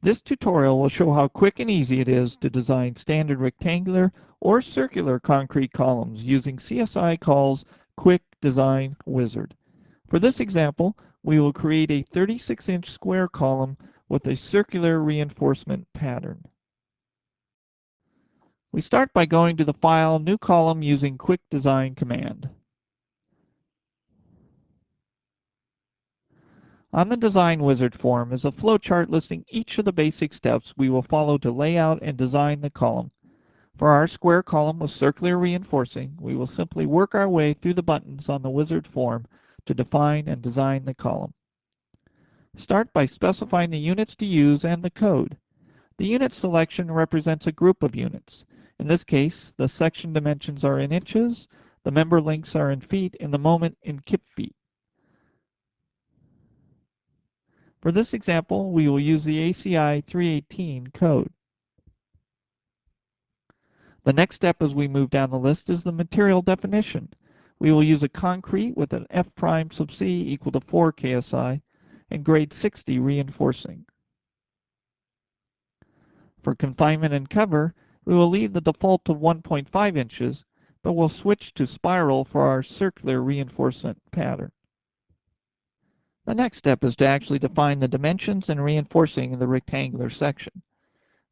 This tutorial will show how quick and easy it is to design standard rectangular or circular concrete columns using CSICOL's Quick Design Wizard. For this example, we will create a 36-inch square column with a circular reinforcement pattern. We start by going to the File, New Column using Quick Design command. On the Design Wizard form is a flowchart listing each of the basic steps we will follow to lay out and design the column. For our square column with circular reinforcing, we will simply work our way through the buttons on the wizard form to define and design the column. Start by specifying the units to use and the code. The unit selection represents a group of units. In this case, the section dimensions are in inches, the member lengths are in feet, and the moment in kip feet. For this example, we will use the ACI 318 code. The next step as we move down the list is the material definition. We will use a concrete with an F prime sub C equal to 4 KSI and grade 60 reinforcing. For confinement and cover, we will leave the default of 1.5 inches, but we'll switch to spiral for our circular reinforcement pattern. The next step is to actually define the dimensions and reinforcing in the rectangular section.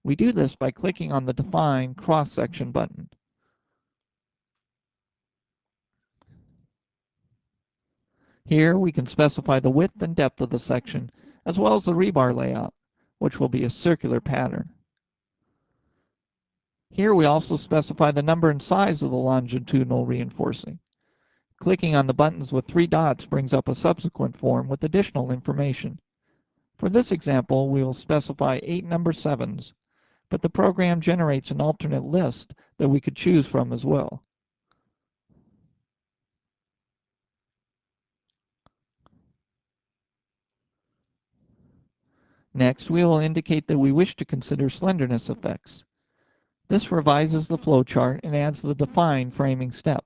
We do this by clicking on the Define cross-section button. Here we can specify the width and depth of the section, as well as the rebar layout, which will be a circular pattern. Here we also specify the number and size of the longitudinal reinforcing. Clicking on the buttons with 3 dots brings up a subsequent form with additional information. For this example, we will specify 8 number 7s, but the program generates an alternate list that we could choose from as well. Next, we will indicate that we wish to consider slenderness effects. This revises the flowchart and adds the define framing step.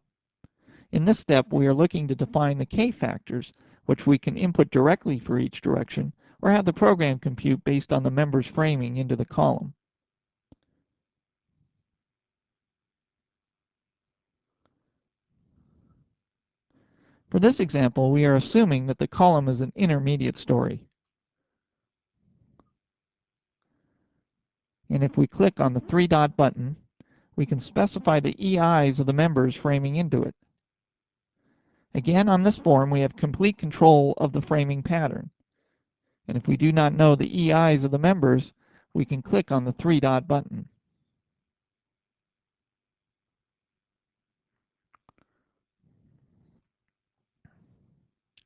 In this step, we are looking to define the K factors, which we can input directly for each direction, or have the program compute based on the member's framing into the column. For this example, we are assuming that the column is an intermediate story. And if we click on the 3-dot button, we can specify the EIs of the members framing into it. Again, on this form, we have complete control of the framing pattern. And if we do not know the EIs of the members, we can click on the 3-dot button.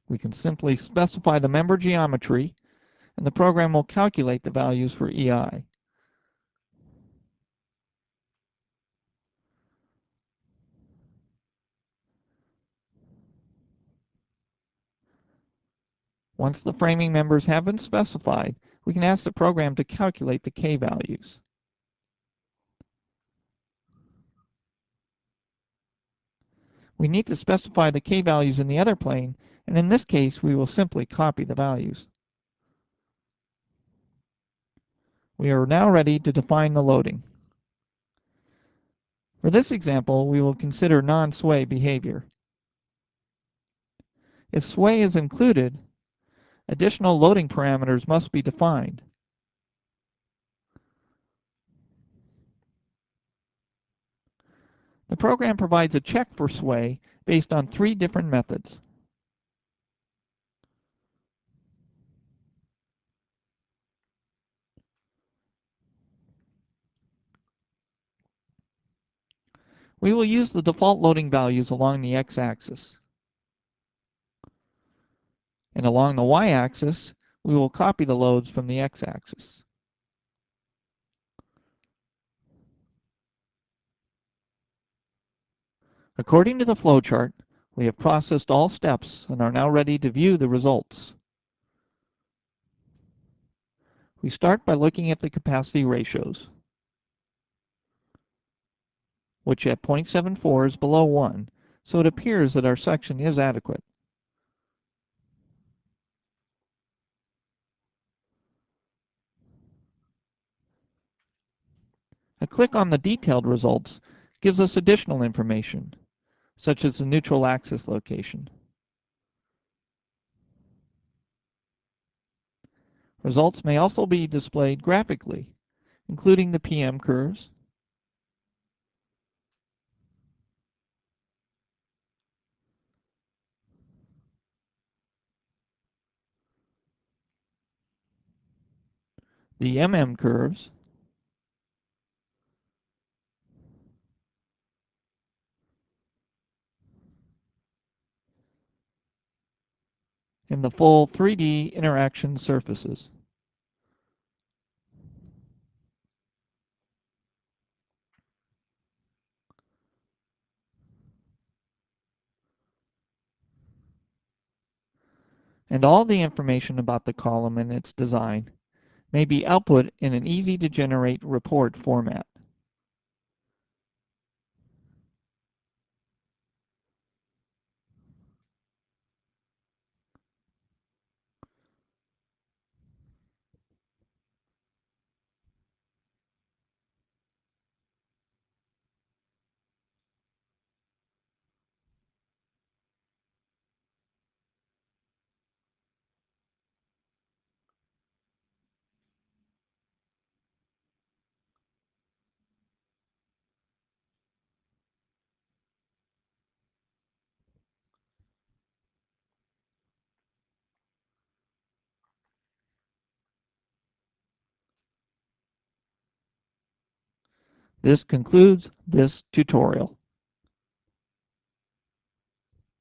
We can simply specify the member geometry, and the program will calculate the values for EI. Once the framing members have been specified, we can ask the program to calculate the K values. We need to specify the K values in the other plane, and in this case, we will simply copy the values. We are now ready to define the loading. For this example, we will consider non-sway behavior. If sway is included, additional loading parameters must be defined. The program provides a check for sway based on 3 different methods. We will use the default loading values along the x-axis. And along the y-axis, we will copy the loads from the x-axis. According to the flowchart, we have processed all steps and are now ready to view the results. We start by looking at the capacity ratios, which at 0.74 is below 1, so it appears that our section is adequate. click on the detailed results, it gives us additional information, such as the neutral axis location. Results may also be displayed graphically, including the PM curves, the MM curves, and the full 3D interaction surfaces. And all the information about the column and its design may be output in an easy-to-generate report format. This concludes this tutorial.